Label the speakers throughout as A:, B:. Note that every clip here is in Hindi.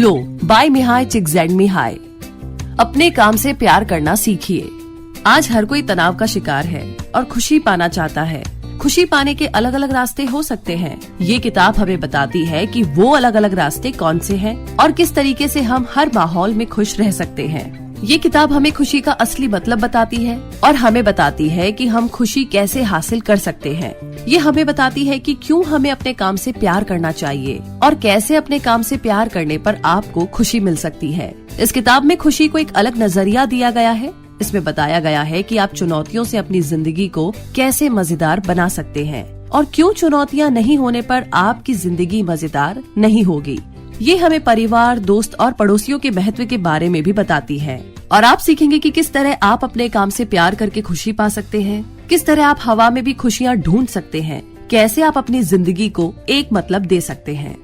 A: Flow bye Mihai चिकजेडमिहाई। अपने काम से प्यार करना सीखिए। आज हर कोई तनाव का शिकार है और खुशी पाना चाहता है। खुशी पाने के अलग अलग रास्ते हो सकते हैं। ये किताब हमें बताती है कि वो अलग अलग रास्ते कौन से हैं और किस तरीके से हम हर माहौल में खुश रह सकते हैं। ये किताब हमें खुशी का असली मतलब बताती है और हमें बताती है कि हम खुशी कैसे हासिल कर सकते हैं। ये हमें बताती है कि क्यों हमें अपने काम से प्यार करना चाहिए और कैसे अपने काम से प्यार करने पर आपको खुशी मिल सकती है। इस किताब में खुशी को एक अलग नजरिया दिया गया है। इसमें बताया गया है कि आप चुनौतियों से अपनी जिंदगी को कैसे मजेदार बना सकते हैं और क्यों चुनौतियां नहीं होने पर आपकी जिंदगी मजेदार नहीं होगी। ये हमें परिवार, दोस्त और पड़ोसियों के महत्व के बारे में भी बताती है और आप सीखेंगे कि किस तरह आप अपने काम से प्यार करके खुशी पा सकते हैं, किस तरह आप हवा में भी खुशियाँ ढूंढ सकते हैं, कैसे आप अपनी जिंदगी को एक मतलब दे सकते हैं।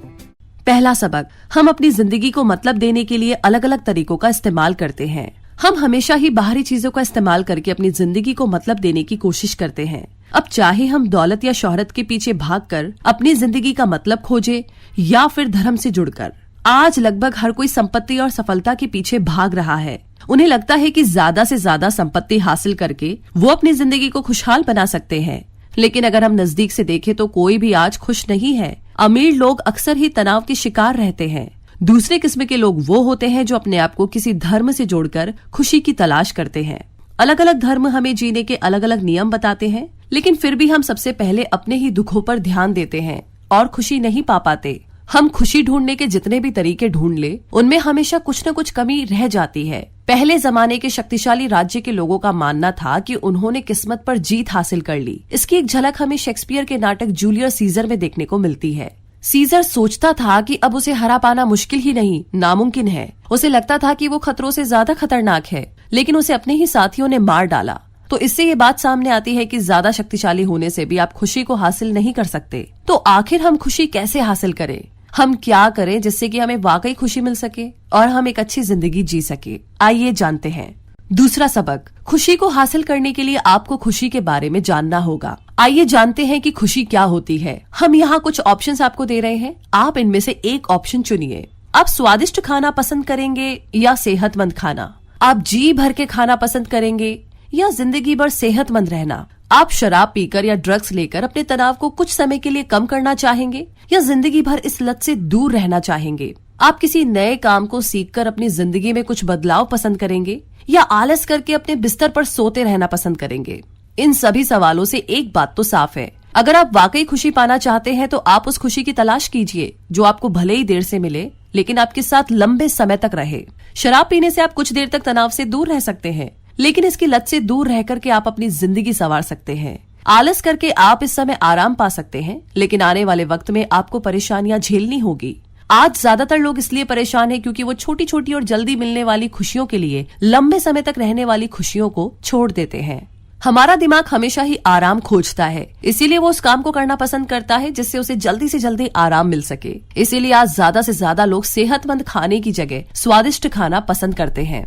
A: पहला सबक, हम अपनी जिंदगी को मतलब देने के लिए अलग अलग तरीकों का इस्तेमाल करते हैं। हम हमेशा ही बाहरी चीजों का इस्तेमाल करके अपनी जिंदगी को मतलब देने की कोशिश करते हैं। अब चाहे हम दौलत या शोहरत के पीछे भागकर अपनी जिंदगी का मतलब खोजे या फिर धर्म से जुड़कर, आज लगभग हर कोई संपत्ति और सफलता के पीछे भाग रहा है। उन्हें लगता है कि ज्यादा से ज्यादा संपत्ति हासिल करके वो अपनी जिंदगी को खुशहाल बना सकते हैं। लेकिन अगर हम नजदीक से देखें तो कोई भी आज खुश नहीं है। अमीर लोग अक्सर ही तनाव के शिकार रहते हैं। दूसरे किस्म के लोग वो होते हैं जो अपने आप को किसी धर्म से जोड़कर खुशी की तलाश करते हैं। अलग अलग धर्म हमें जीने के अलग अलग नियम बताते हैं, लेकिन फिर भी हम सबसे पहले अपने ही दुखों पर ध्यान देते हैं और खुशी नहीं पा पाते। हम खुशी ढूंढने के जितने भी तरीके ढूंढ ले, उनमें हमेशा कुछ न कुछ कमी रह जाती है। पहले जमाने के शक्तिशाली राज्य के लोगों का मानना था कि उन्होंने किस्मत पर जीत हासिल कर ली। इसकी एक झलक हमें शेक्सपियर के नाटक जूलियस सीजर में देखने को मिलती है। सीजर सोचता था कि अब उसे हरा पाना मुश्किल ही नहीं, नामुमकिन है। उसे लगता था कि वो खतरों से ज्यादा खतरनाक है, लेकिन उसे अपने ही साथियों ने मार डाला। तो इससे ये बात सामने आती है कि ज्यादा शक्तिशाली होने से भी आप खुशी को हासिल नहीं कर सकते। तो आखिर हम खुशी कैसे हासिल करें? हम क्या करें जिससे कि हमें वाकई खुशी मिल सके और हम एक अच्छी जिंदगी जी सके? आइए जानते हैं। दूसरा सबक, खुशी को हासिल करने के लिए आपको खुशी के बारे में जानना होगा। आइए जानते हैं कि खुशी क्या होती है। हम यहाँ कुछ ऑप्शंस आपको दे रहे हैं, आप इनमें से एक ऑप्शन चुनिए। आप स्वादिष्ट खाना पसंद करेंगे या सेहतमंद खाना? आप जी भर के खाना पसंद करेंगे या जिंदगी भर सेहतमंद रहना? आप शराब पीकर या ड्रग्स लेकर अपने तनाव को कुछ समय के लिए कम करना चाहेंगे या जिंदगी भर इस लत से दूर रहना चाहेंगे? आप किसी नए काम को सीखकर अपनी जिंदगी में कुछ बदलाव पसंद करेंगे या आलस करके अपने बिस्तर पर सोते रहना पसंद करेंगे? इन सभी सवालों से एक बात तो साफ है, अगर आप वाकई खुशी पाना चाहते हैं तो आप उस खुशी की तलाश कीजिए जो आपको भले ही देर से मिले लेकिन आपके साथ लंबे समय तक रहे। शराब पीने से आप कुछ देर तक तनाव से दूर रह सकते हैं, लेकिन इसकी लत से दूर रह करके आप अपनी जिंदगी संवार सकते हैं। आलस करके आप इस समय आराम पा सकते हैं, लेकिन आने वाले वक्त में आपको परेशानियां झेलनी होगी। आज ज्यादातर लोग इसलिए परेशान हैं क्योंकि वो छोटी छोटी और जल्दी मिलने वाली खुशियों के लिए लंबे समय तक रहने वाली खुशियों को छोड़ देते हैं। हमारा दिमाग हमेशा ही आराम खोजता है, इसीलिए वो उस काम को करना पसंद करता है जिससे उसे जल्दी से जल्दी आराम मिल सके। इसीलिए आज ज्यादा से ज्यादा लोग सेहतमंद खाने की जगह स्वादिष्ट खाना पसंद करते हैं।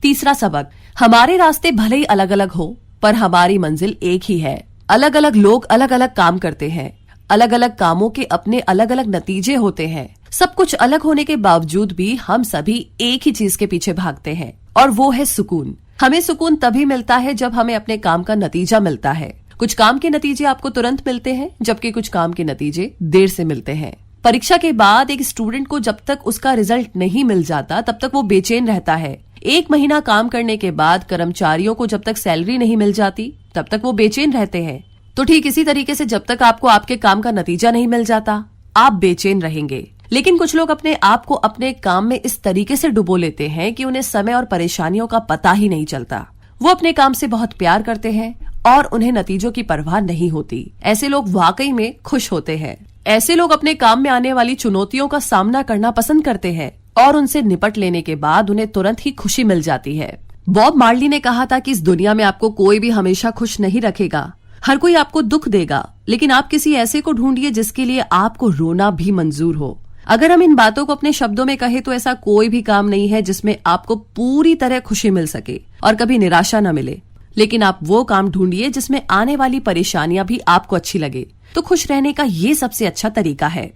A: तीसरा सबक, हमारे रास्ते भले ही अलग अलग हो पर हमारी मंजिल एक ही है। अलग अलग लोग अलग अलग काम करते हैं, अलग अलग कामों के अपने अलग अलग नतीजे होते हैं। सब कुछ अलग होने के बावजूद भी हम सभी एक ही चीज के पीछे भागते हैं और वो है सुकून। हमें सुकून तभी मिलता है जब हमें अपने काम का नतीजा मिलता है। कुछ काम के नतीजे आपको तुरंत मिलते हैं, जबकि कुछ काम के नतीजे देर से मिलते हैं। परीक्षा के बाद एक स्टूडेंट को जब तक उसका रिजल्ट नहीं मिल जाता तब तक वो बेचैन रहता है। एक महीना काम करने के बाद कर्मचारियों को जब तक सैलरी नहीं मिल जाती तब तक वो बेचैन रहते हैं। तो ठीक इसी तरीके से जब तक आपको आपके काम का नतीजा नहीं मिल जाता आप बेचैन रहेंगे। लेकिन कुछ लोग अपने आप को अपने काम में इस तरीके से डुबो लेते हैं कि उन्हें समय और परेशानियों का पता ही नहीं चलता। वो अपने काम से बहुत प्यार करते हैं और उन्हें नतीजों की परवाह नहीं होती। ऐसे लोग वाकई में खुश होते हैं। ऐसे लोग अपने काम में आने वाली चुनौतियों का सामना करना पसंद करते हैं और उनसे निपट लेने के बाद उन्हें तुरंत ही खुशी मिल जाती है। बॉब मार्ली ने कहा था कि इस दुनिया में आपको कोई भी हमेशा खुश नहीं रखेगा, हर कोई आपको दुख देगा, लेकिन आप किसी ऐसे को ढूंढिए जिसके लिए आपको रोना भी मंजूर हो। अगर हम इन बातों को अपने शब्दों में कहें तो ऐसा कोई भी काम नहीं है जिसमें आपको पूरी तरह खुशी मिल सके और कभी निराशा न मिले। लेकिन आप वो काम ढूंढिए जिसमें आने वाली परेशानियां भी आपको अच्छी लगे। तो खुश रहने का ये सबसे अच्छा तरीका है।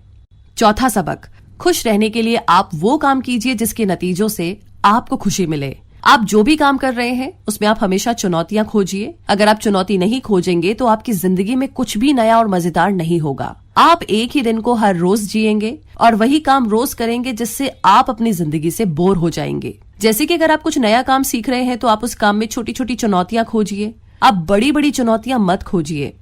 A: चौथा सबक, खुश रहने के लिए आप वो काम कीजिए जिसके नतीजों से आपको खुशी मिले। आप जो भी काम कर रहे हैं उसमें आप हमेशा चुनौतियां खोजिए। अगर आप चुनौती नहीं खोजेंगे तो आपकी जिंदगी में कुछ भी नया और मजेदार नहीं होगा। आप एक ही दिन को हर रोज जिएंगे और वही काम रोज करेंगे जिससे आप अपनी जिंदगी से बोर हो जाएंगे। जैसे कि अगर आप कुछ नया काम सीख रहे हैं तो आप उस काम में छोटी छोटी चुनौतियां खोजिए। आप बड़ी बड़ी चुनौतियां मत खोजिए,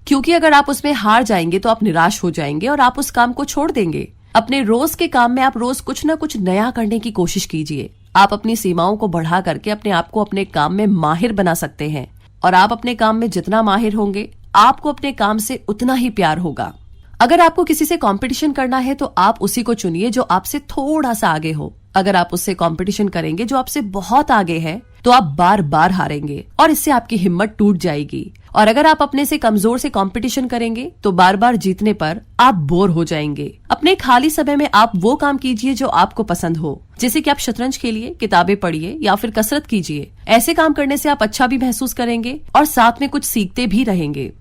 A: क्योंकि अगर आप उसमें हार जाएंगे तो आप निराश हो जाएंगे और आप उस काम को छोड़ देंगे। अपने रोज के काम में आप रोज कुछ न कुछ नया करने की कोशिश कीजिए। आप अपनी सीमाओं को बढ़ा करके अपने आप को अपने काम में माहिर बना सकते हैं, और आप अपने काम में जितना माहिर होंगे आपको अपने काम से उतना ही प्यार होगा। अगर आपको किसी से कंपटीशन करना है तो आप उसी को चुनिए जो आपसे थोड़ा सा आगे हो। अगर आप उससे कंपटीशन करेंगे जो आपसे बहुत आगे है तो आप बार बार हारेंगे और इससे आपकी हिम्मत टूट जाएगी। और अगर आप अपने से कमजोर से कंपटीशन करेंगे तो बार बार जीतने पर आप बोर हो जाएंगे। अपने खाली समय में आप वो काम कीजिए जो आपको पसंद हो, जैसे कि आप शतरंज खेलिए, किताबें पढ़िए या फिर कसरत कीजिए। ऐसे काम करने से आप अच्छा भी महसूस करेंगे और साथ में कुछ सीखते भी रहेंगे।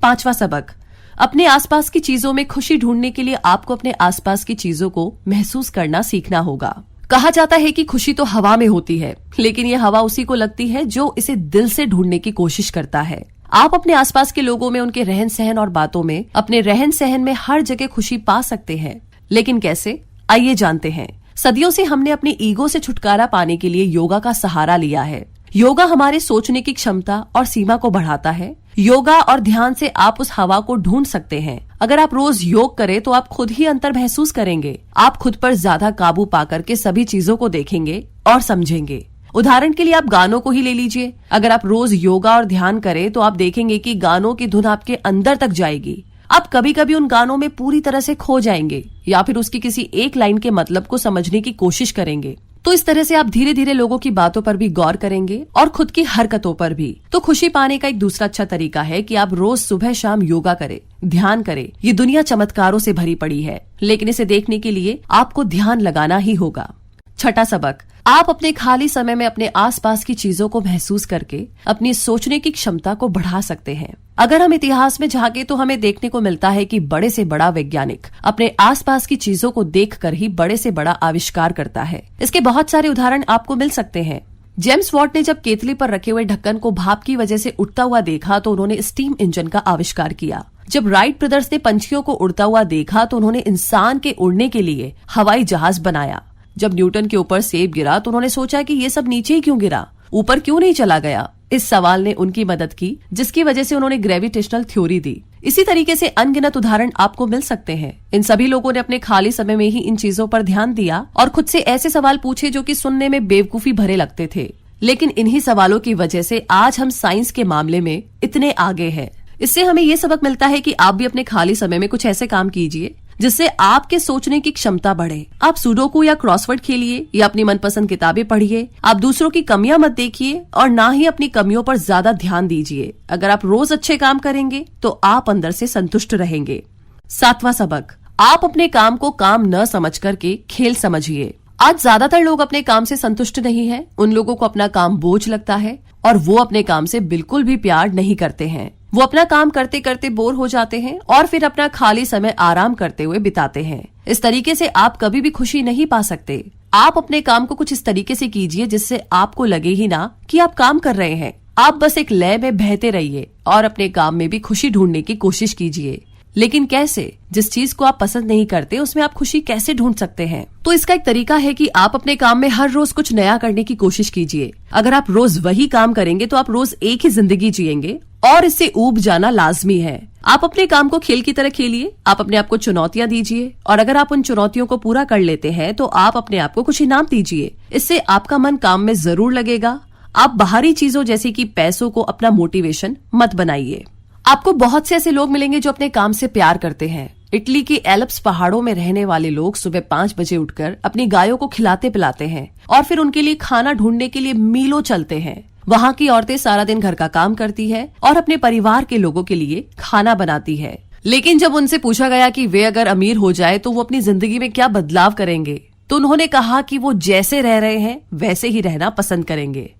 A: 5वां सबक, अपने आसपास की चीजों में खुशी ढूंढने के लिए आपको अपने आसपास की चीजों को महसूस करना सीखना होगा। कहा जाता है कि खुशी तो हवा में होती है, लेकिन ये हवा उसी को लगती है जो इसे दिल से ढूंढने की कोशिश करता है। आप अपने आसपास के लोगों में, उनके रहन सहन और बातों में, अपने रहन सहन में हर जगह खुशी पा सकते हैं। लेकिन कैसे, आइए जानते हैं। सदियों से हमने अपने ईगो से छुटकारा पाने के लिए योगा का सहारा लिया है। योगा हमारे सोचने की क्षमता और सीमा को बढ़ाता है। योगा और ध्यान से आप उस हवा को ढूंढ सकते हैं। अगर आप रोज योग करें तो आप खुद ही अंतर महसूस करेंगे। आप खुद पर ज्यादा काबू पाकर के सभी चीजों को देखेंगे और समझेंगे। उदाहरण के लिए आप गानों को ही ले लीजिए। अगर आप रोज योगा और ध्यान करें तो आप देखेंगे कि गानों की धुन आपके अंदर तक जाएगी। आप कभी कभी उन गानों में पूरी तरह से खो जाएंगे या फिर उसकी किसी एक लाइन के मतलब को समझने की कोशिश करेंगे। तो इस तरह से आप धीरे धीरे लोगों की बातों पर भी गौर करेंगे और खुद की हरकतों पर भी। तो खुशी पाने का एक दूसरा अच्छा तरीका है कि आप रोज सुबह शाम योगा करें, ध्यान करें। ये दुनिया चमत्कारों से भरी पड़ी है, लेकिन इसे देखने के लिए आपको ध्यान लगाना ही होगा। 6वां सबक, आप अपने खाली समय में अपने आसपास की चीजों को महसूस करके अपनी सोचने की क्षमता को बढ़ा सकते हैं। अगर हम इतिहास में झांके तो हमें देखने को मिलता है कि बड़े से बड़ा वैज्ञानिक अपने आसपास की चीजों को देखकर ही बड़े से बड़ा आविष्कार करता है। इसके बहुत सारे उदाहरण आपको मिल सकते हैं। जेम्स वॉट ने जब केतली पर रखे हुए ढक्कन को भाप की वजह से उड़ता हुआ देखा तो उन्होंने स्टीम इंजन का आविष्कार किया। जब राइट ब्रदर्स ने पंछियों को उड़ता हुआ देखा तो उन्होंने इंसान के उड़ने के लिए हवाई जहाज बनाया। जब न्यूटन के ऊपर सेब गिरा तो उन्होंने सोचा कि ये सब नीचे ही क्यों गिरा, ऊपर क्यों नहीं चला गया। इस सवाल ने उनकी मदद की, जिसकी वजह से उन्होंने ग्रेविटेशनल थ्योरी दी। इसी तरीके से अनगिनत उदाहरण आपको मिल सकते हैं। इन सभी लोगों ने अपने खाली समय में ही इन चीजों पर ध्यान दिया और खुद से ऐसे सवाल पूछे जो कि सुनने में बेवकूफी भरे लगते थे, लेकिन इन्हीं सवालों की वजह से आज हम साइंस के मामले में इतने आगे हैं। इससे हमें ये सबक मिलता है कि आप भी अपने खाली समय में कुछ ऐसे काम कीजिए जिससे आपके सोचने की क्षमता बढ़े। आप सुडोकू या क्रॉसवर्ड खेलिए या अपनी मनपसंद किताबें पढ़िए। आप दूसरों की कमियां मत देखिए और ना ही अपनी कमियों पर ज्यादा ध्यान दीजिए। अगर आप रोज अच्छे काम करेंगे तो आप अंदर से संतुष्ट रहेंगे। 7वां सबक, आप अपने काम को काम न समझ करके खेल समझिए। आज ज्यादातर लोग अपने काम से संतुष्ट नहीं हैं। उन लोगों को अपना काम बोझ लगता है और वो अपने काम से बिल्कुल भी प्यार नहीं करते हैं। वो अपना काम करते करते बोर हो जाते हैं और फिर अपना खाली समय आराम करते हुए बिताते हैं। इस तरीके से आप कभी भी खुशी नहीं पा सकते। आप अपने काम को कुछ इस तरीके से कीजिए जिससे आपको लगे ही ना कि आप काम कर रहे हैं। आप बस एक लय में बहते रहिए और अपने काम में भी खुशी ढूंढने की कोशिश कीजिए। लेकिन कैसे? जिस चीज को आप पसंद नहीं करते उसमें आप खुशी कैसे ढूंढ सकते हैं? तो इसका एक तरीका है कि आप अपने काम में हर रोज कुछ नया करने की कोशिश कीजिए। अगर आप रोज वही काम करेंगे तो आप रोज एक ही जिंदगी जिएंगे और इससे ऊब जाना लाजमी है। आप अपने काम को खेल की तरह खेलिए। आप अपने आप को चुनौतियां दीजिए और अगर आप उन चुनौतियों को पूरा कर लेते हैं तो आप अपने आप को कुछ इनाम दीजिए। इससे आपका मन काम में जरूर लगेगा। आप बाहरी चीजों जैसे कि पैसों को अपना मोटिवेशन मत बनाइए। आपको बहुत से ऐसे लोग मिलेंगे जो अपने काम से प्यार करते हैं। इटली के एल्प्स पहाड़ों में रहने वाले लोग सुबह 5 बजे उठकर अपनी गायों को खिलाते पिलाते हैं और फिर उनके लिए खाना ढूंढने के लिए मीलों चलते हैं। वहाँ की औरतें सारा दिन घर का काम करती है और अपने परिवार के लोगों के लिए खाना बनाती है। लेकिन जब उनसे पूछा गया कि वे अगर अमीर हो जाए तो वो अपनी जिंदगी में क्या बदलाव करेंगे, तो उन्होंने कहा कि वो जैसे रह रहे हैं वैसे ही रहना पसंद करेंगे।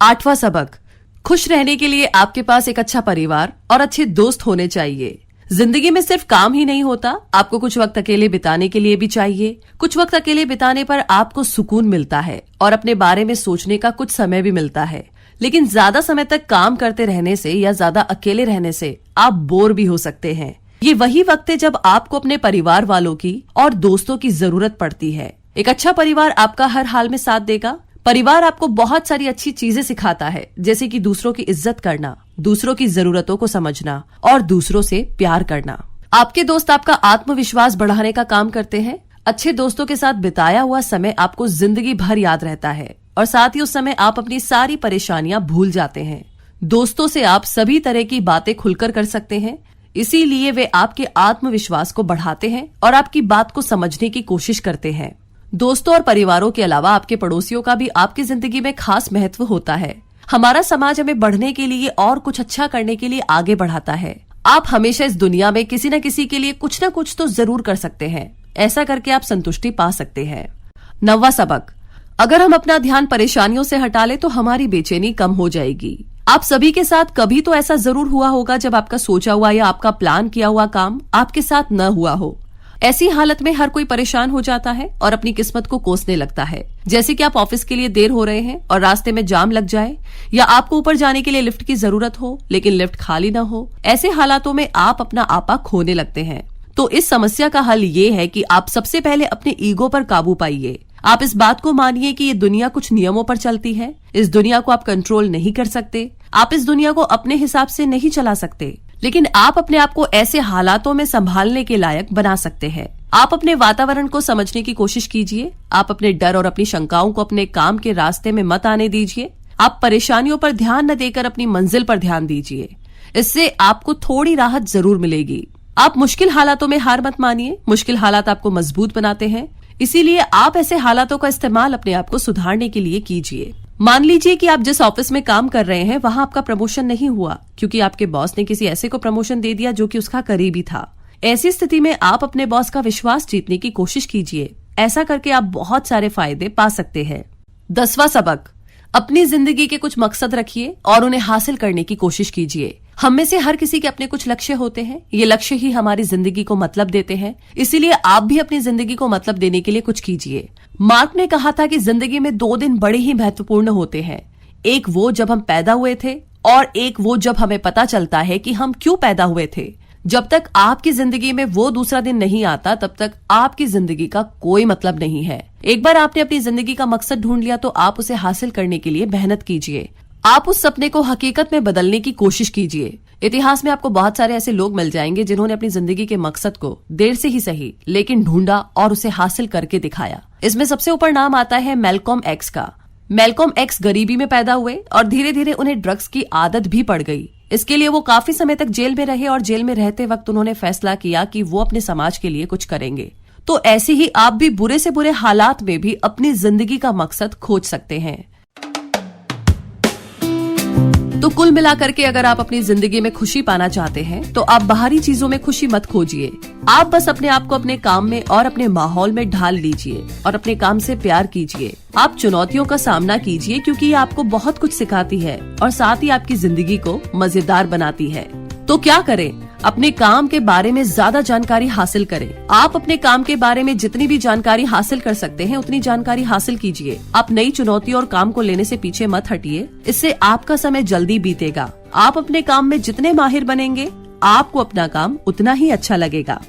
A: 8वां सबक, खुश रहने के लिए आपके पास एक अच्छा परिवार और अच्छे दोस्त होने चाहिए। जिंदगी में सिर्फ काम ही नहीं होता, आपको कुछ वक्त अकेले बिताने के लिए भी चाहिए। कुछ वक्त अकेले बिताने पर आपको सुकून मिलता है और अपने बारे में सोचने का कुछ समय भी मिलता है। लेकिन ज्यादा समय तक काम करते रहने से या ज्यादा अकेले रहने से आप बोर भी हो सकते हैं। ये वही वक्त है जब आपको अपने परिवार वालों की और दोस्तों की जरूरत पड़ती है। एक अच्छा परिवार आपका हर हाल में साथ देगा। परिवार आपको बहुत सारी अच्छी चीजें सिखाता है, जैसे कि दूसरों की इज्जत करना, दूसरों की जरूरतों को समझना और दूसरों से प्यार करना। आपके दोस्त आपका आत्मविश्वास बढ़ाने का काम करते हैं। अच्छे दोस्तों के साथ बिताया हुआ समय आपको जिंदगी भर याद रहता है और साथ ही उस समय आप अपनी सारी परेशानियां भूल जाते हैं। दोस्तों से आप सभी तरह की बातें खुलकर कर सकते हैं, इसीलिए वे आपके आत्मविश्वास को बढ़ाते हैं और आपकी बात को समझने की कोशिश करते हैं। दोस्तों और परिवारों के अलावा आपके पड़ोसियों का भी आपकी जिंदगी में खास महत्व होता है। हमारा समाज हमें बढ़ने के लिए और कुछ अच्छा करने के लिए आगे बढ़ाता है। आप हमेशा इस दुनिया में किसी न किसी के लिए कुछ न कुछ तो जरूर कर सकते हैं। ऐसा करके आप संतुष्टि पा सकते हैं। 9वां सबक, अगर हम अपना ध्यान परेशानियों से हटा ले तो हमारी बेचैनी कम हो जाएगी। आप सभी के साथ कभी तो ऐसा जरूर हुआ होगा जब आपका सोचा हुआ या आपका प्लान किया हुआ काम आपके साथ न हुआ हो। ऐसी हालत में हर कोई परेशान हो जाता है और अपनी किस्मत को कोसने लगता है। जैसे कि आप ऑफिस के लिए देर हो रहे हैं और रास्ते में जाम लग जाए, या आपको ऊपर जाने के लिए लिफ्ट की जरूरत हो लेकिन लिफ्ट खाली न हो। ऐसे हालातों में आप अपना आपा खोने लगते हैं। तो इस समस्या का हल ये है कि आप सबसे पहले अपने ईगो पर काबू पाइए। आप इस बात को मानिए कि ये दुनिया कुछ नियमों पर चलती है। इस दुनिया को आप कंट्रोल नहीं कर सकते। आप इस दुनिया को अपने हिसाब से नहीं चला सकते, लेकिन आप अपने आप को ऐसे हालातों में संभालने के लायक बना सकते हैं। आप अपने वातावरण को समझने की कोशिश कीजिए। आप अपने डर और अपनी शंकाओं को अपने काम के रास्ते में मत आने दीजिए। आप परेशानियों पर ध्यान न देकर अपनी मंजिल पर ध्यान दीजिए। इससे आपको थोड़ी राहत जरूर मिलेगी। आप मुश्किल हालातों में हार मत मानिए। मुश्किल हालात आपको मजबूत बनाते हैं, इसीलिए आप ऐसे हालातों का इस्तेमाल अपने आप को सुधारने के लिए कीजिए। मान लीजिए कि आप जिस ऑफिस में काम कर रहे हैं वहां आपका प्रमोशन नहीं हुआ क्योंकि आपके बॉस ने किसी ऐसे को प्रमोशन दे दिया जो कि उसका करीबी था। ऐसी स्थिति में आप अपने बॉस का विश्वास जीतने की कोशिश कीजिए। ऐसा करके आप बहुत सारे फायदे पा सकते हैं। 10वां सबक, अपनी जिंदगी के कुछ मकसद रखिए और उन्हें हासिल करने की कोशिश कीजिए। हम में से हर किसी के अपने कुछ लक्ष्य होते हैं। ये लक्ष्य ही हमारी जिंदगी को मतलब देते हैं, इसीलिए आप भी अपनी जिंदगी को मतलब देने के लिए कुछ कीजिए। मार्क ने कहा था कि जिंदगी में 2 दिन बड़े ही महत्वपूर्ण होते हैं। एक वो जब हम पैदा हुए थे और एक वो जब हमें पता चलता है कि हम क्यों पैदा हुए थे। जब तक आपकी जिंदगी में वो दूसरा दिन नहीं आता तब तक आपकी जिंदगी का कोई मतलब नहीं है। एक बार आपने अपनी जिंदगी का मकसद ढूंढ लिया तो आप उसे हासिल करने के लिए मेहनत कीजिए। आप उस सपने को हकीकत में बदलने की कोशिश कीजिए। इतिहास में आपको बहुत सारे ऐसे लोग मिल जाएंगे जिन्होंने अपनी जिंदगी के मकसद को देर से ही सही लेकिन ढूंढा और उसे हासिल करके दिखाया। इसमें सबसे ऊपर नाम आता है मैल्कॉम एक्स का। मैल्कॉम एक्स गरीबी में पैदा हुए और धीरे धीरे उन्हें ड्रग्स की आदत भी पड़ गई। इसके लिए वो काफी समय तक जेल में रहे और जेल में रहते वक्त उन्होंने फैसला किया कि वो अपने समाज के लिए कुछ करेंगे। तो ऐसे ही आप भी बुरे से बुरे हालात में भी अपनी जिंदगी का मकसद खोज सकते हैं। तो कुल मिलाकर के अगर आप अपनी जिंदगी में खुशी पाना चाहते हैं तो आप बाहरी चीजों में खुशी मत खोजिए। आप बस अपने आप को अपने काम में और अपने माहौल में ढाल लीजिए और अपने काम से प्यार कीजिए। आप चुनौतियों का सामना कीजिए क्योंकि ये आपको बहुत कुछ सिखाती है और साथ ही आपकी जिंदगी को मजेदार बनाती है। तो क्या करें? अपने काम के बारे में ज्यादा जानकारी हासिल करें। आप अपने काम के बारे में जितनी भी जानकारी हासिल कर सकते हैं उतनी जानकारी हासिल कीजिए। आप नई चुनौती और काम को लेने से पीछे मत हटिए, इससे आपका समय जल्दी बीतेगा। आप अपने काम में जितने माहिर बनेंगे आपको अपना काम उतना ही अच्छा लगेगा।